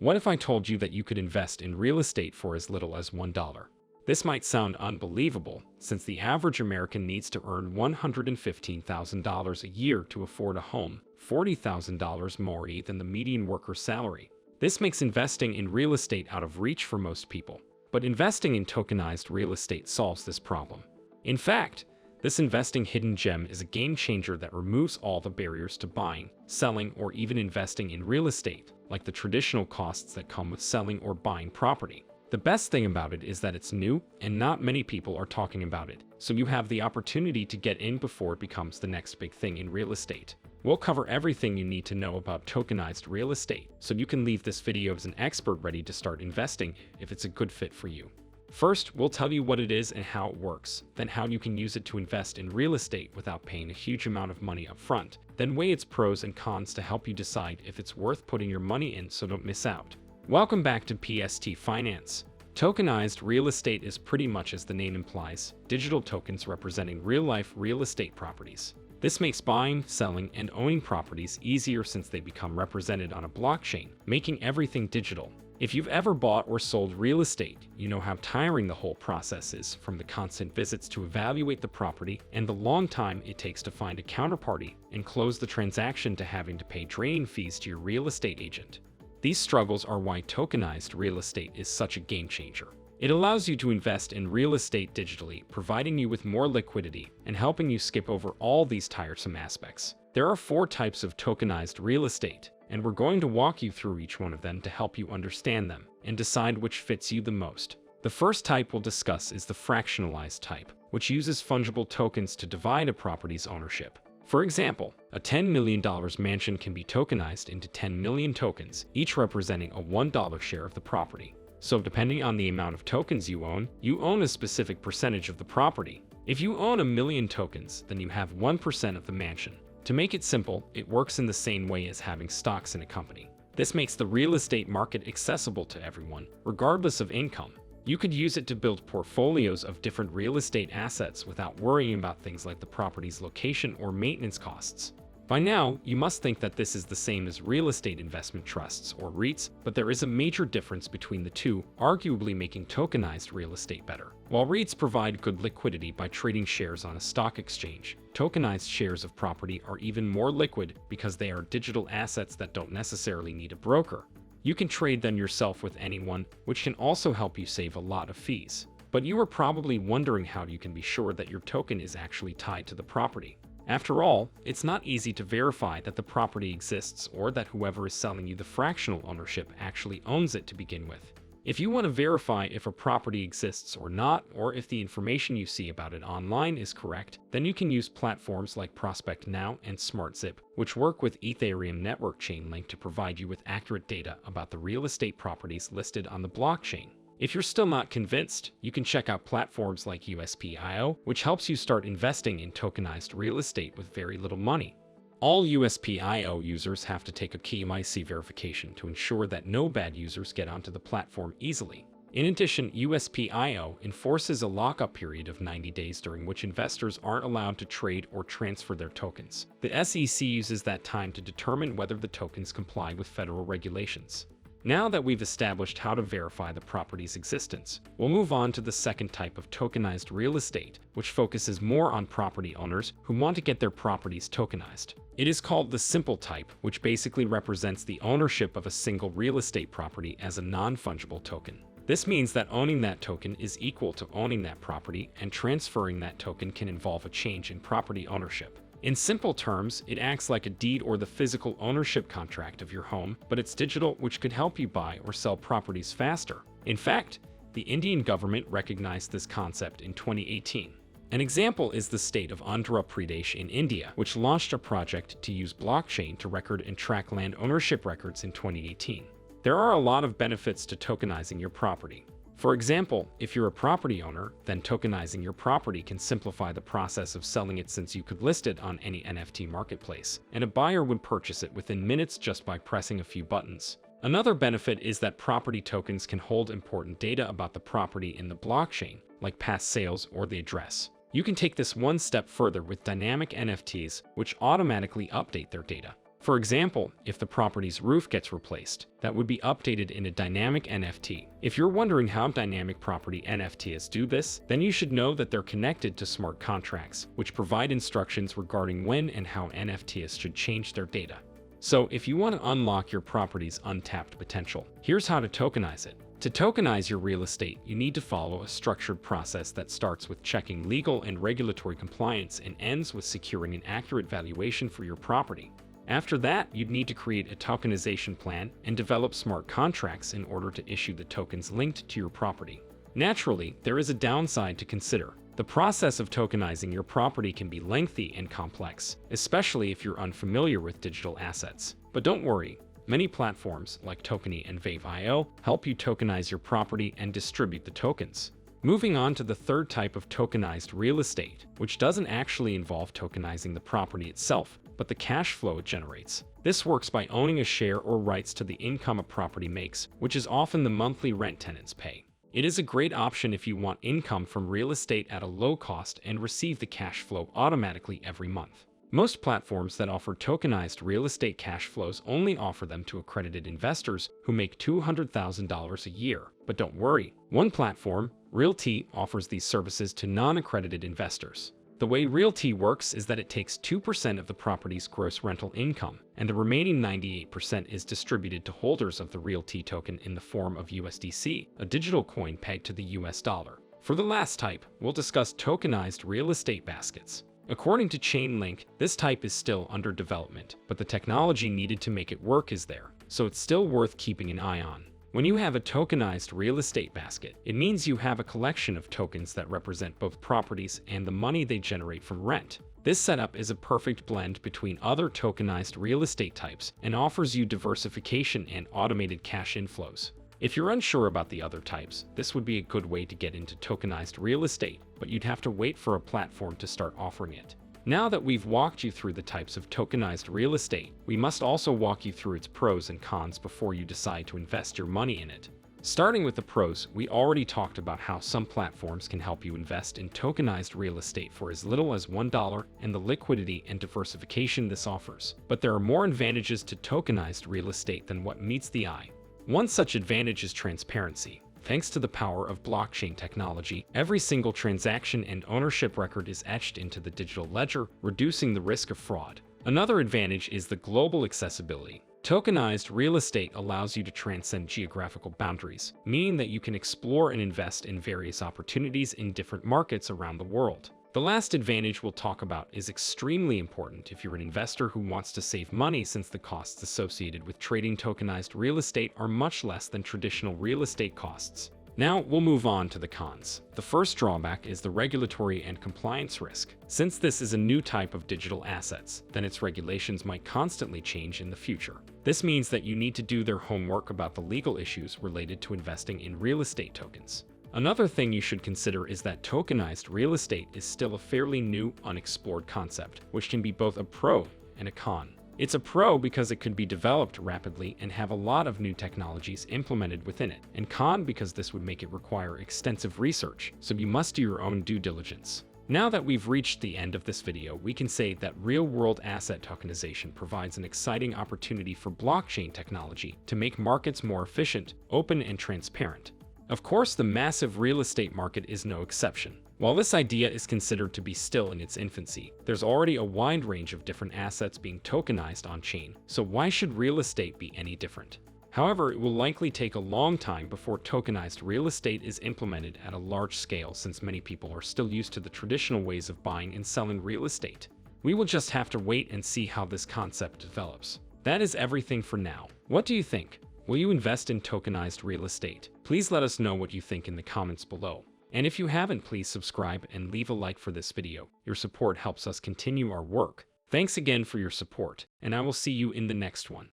What if I told you that you could invest in real estate for as little as $1? This might sound unbelievable, since the average American needs to earn $115,000 a year to afford a home, $40,000 more than the median worker's salary. This makes investing in real estate out of reach for most people. But investing in tokenized real estate solves this problem. In fact, this investing hidden gem is a game changer that removes all the barriers to buying, selling, or even investing in real estate, like the traditional costs that come with selling or buying property. The best thing about it is that it's new, and not many people are talking about it, so you have the opportunity to get in before it becomes the next big thing in real estate. We'll cover everything you need to know about tokenized real estate, so you can leave this video as an expert ready to start investing if it's a good fit for you. First, we'll tell you what it is and how it works, then how you can use it to invest in real estate without paying a huge amount of money up front, then weigh its pros and cons to help you decide if it's worth putting your money in so don't miss out. Welcome back to PST Finance. Tokenized real estate is pretty much as the name implies, digital tokens representing real-life real estate properties. This makes buying, selling, and owning properties easier since they become represented on a blockchain, making everything digital. If you've ever bought or sold real estate, you know how tiring the whole process is, from the constant visits to evaluate the property and the long time it takes to find a counterparty and close the transaction to having to pay draining fees to your real estate agent. These struggles are why tokenized real estate is such a game changer. It allows you to invest in real estate digitally, providing you with more liquidity and helping you skip over all these tiresome aspects. There are 4 types of tokenized real estate, and we're going to walk you through each one of them to help you understand them and decide which fits you the most. The first type we'll discuss is the fractionalized type, which uses fungible tokens to divide a property's ownership. For example, a $10 million mansion can be tokenized into 10 million tokens, each representing a $1 share of the property. So depending on the amount of tokens you own a specific percentage of the property. If you own 1 million tokens, then you have 1% of the mansion. To make it simple, it works in the same way as having stocks in a company. This makes the real estate market accessible to everyone, regardless of income. You could use it to build portfolios of different real estate assets without worrying about things like the property's location or maintenance costs. By now, you must think that this is the same as real estate investment trusts or REITs, but there is a major difference between the two, arguably making tokenized real estate better. While REITs provide good liquidity by trading shares on a stock exchange, tokenized shares of property are even more liquid because they are digital assets that don't necessarily need a broker. You can trade them yourself with anyone, which can also help you save a lot of fees. But you are probably wondering how you can be sure that your token is actually tied to the property. After all, it's not easy to verify that the property exists or that whoever is selling you the fractional ownership actually owns it to begin with. If you want to verify if a property exists or not, or if the information you see about it online is correct, then you can use platforms like Prospect Now and SmartZip, which work with Ethereum network chain link to provide you with accurate data about the real estate properties listed on the blockchain. If you're still not convinced, you can check out platforms like USP.io, which helps you start investing in tokenized real estate with very little money. All USP.io users have to take a KYC verification to ensure that no bad users get onto the platform easily. In addition, USP.io enforces a lockup period of 90 days during which investors aren't allowed to trade or transfer their tokens. The SEC uses that time to determine whether the tokens comply with federal regulations. Now that we've established how to verify the property's existence, we'll move on to the second type of tokenized real estate, which focuses more on property owners who want to get their properties tokenized. It is called the simple type, which basically represents the ownership of a single real estate property as a non-fungible token. This means that owning that token is equal to owning that property, and transferring that token can involve a change in property ownership. In simple terms, it acts like a deed or the physical ownership contract of your home, but it's digital, which could help you buy or sell properties faster. In fact, the Indian government recognized this concept in 2018. An example is the state of Andhra Pradesh in India, which launched a project to use blockchain to record and track land ownership records in 2018. There are a lot of benefits to tokenizing your property. For example, if you're a property owner, then tokenizing your property can simplify the process of selling it, since you could list it on any NFT marketplace, and a buyer would purchase it within minutes just by pressing a few buttons. Another benefit is that property tokens can hold important data about the property in the blockchain, like past sales or the address. You can take this one step further with dynamic NFTs, which automatically update their data. For example, if the property's roof gets replaced, that would be updated in a dynamic NFT. If you're wondering how dynamic property NFTs do this, then you should know that they're connected to smart contracts, which provide instructions regarding when and how NFTs should change their data. So if you want to unlock your property's untapped potential, here's how to tokenize it. To tokenize your real estate, you need to follow a structured process that starts with checking legal and regulatory compliance and ends with securing an accurate valuation for your property. After that, you'd need to create a tokenization plan and develop smart contracts in order to issue the tokens linked to your property. Naturally, there is a downside to consider. The process of tokenizing your property can be lengthy and complex, especially if you're unfamiliar with digital assets. But don't worry, many platforms like Tokeny and Vave.io help you tokenize your property and distribute the tokens. Moving on to the third type of tokenized real estate, which doesn't actually involve tokenizing the property itself, but the cash flow it generates. This works by owning a share or rights to the income a property makes, which is often the monthly rent tenants pay. It is a great option if you want income from real estate at a low cost and receive the cash flow automatically every month. Most platforms that offer tokenized real estate cash flows only offer them to accredited investors who make $200,000 a year. But don't worry, one platform, Realty, offers these services to non-accredited investors. The way Realty works is that it takes 2% of the property's gross rental income, and the remaining 98% is distributed to holders of the Realty token in the form of USDC, a digital coin pegged to the US dollar. For the last type, we'll discuss tokenized real estate baskets. According to Chainlink, this type is still under development, but the technology needed to make it work is there, so it's still worth keeping an eye on. When you have a tokenized real estate basket, it means you have a collection of tokens that represent both properties and the money they generate from rent. This setup is a perfect blend between other tokenized real estate types and offers you diversification and automated cash inflows. If you're unsure about the other types, this would be a good way to get into tokenized real estate, but you'd have to wait for a platform to start offering it. Now that we've walked you through the types of tokenized real estate, we must also walk you through its pros and cons before you decide to invest your money in it. Starting with the pros, we already talked about how some platforms can help you invest in tokenized real estate for as little as $1 and the liquidity and diversification this offers. But there are more advantages to tokenized real estate than what meets the eye. One such advantage is transparency. Thanks to the power of blockchain technology, every single transaction and ownership record is etched into the digital ledger, reducing the risk of fraud. Another advantage is the global accessibility. Tokenized real estate allows you to transcend geographical boundaries, meaning that you can explore and invest in various opportunities in different markets around the world. The last advantage we'll talk about is extremely important if you're an investor who wants to save money, since the costs associated with trading tokenized real estate are much less than traditional real estate costs. Now we'll move on to the cons. The first drawback is the regulatory and compliance risk. Since this is a new type of digital assets, then its regulations might constantly change in the future. This means that you need to do their homework about the legal issues related to investing in real estate tokens. Another thing you should consider is that tokenized real estate is still a fairly new, unexplored concept, which can be both a pro and a con. It's a pro because it could be developed rapidly and have a lot of new technologies implemented within it, and con because this would make it require extensive research, so you must do your own due diligence. Now that we've reached the end of this video, we can say that real-world asset tokenization provides an exciting opportunity for blockchain technology to make markets more efficient, open, and transparent. Of course, the massive real estate market is no exception. While this idea is considered to be still in its infancy, there's already a wide range of different assets being tokenized on-chain, so why should real estate be any different? However, it will likely take a long time before tokenized real estate is implemented at a large scale, since many people are still used to the traditional ways of buying and selling real estate. We will just have to wait and see how this concept develops. That is everything for now. What do you think? Will you invest in tokenized real estate? Please let us know what you think in the comments below. And if you haven't, please subscribe and leave a like for this video. Your support helps us continue our work. Thanks again for your support, and I will see you in the next one.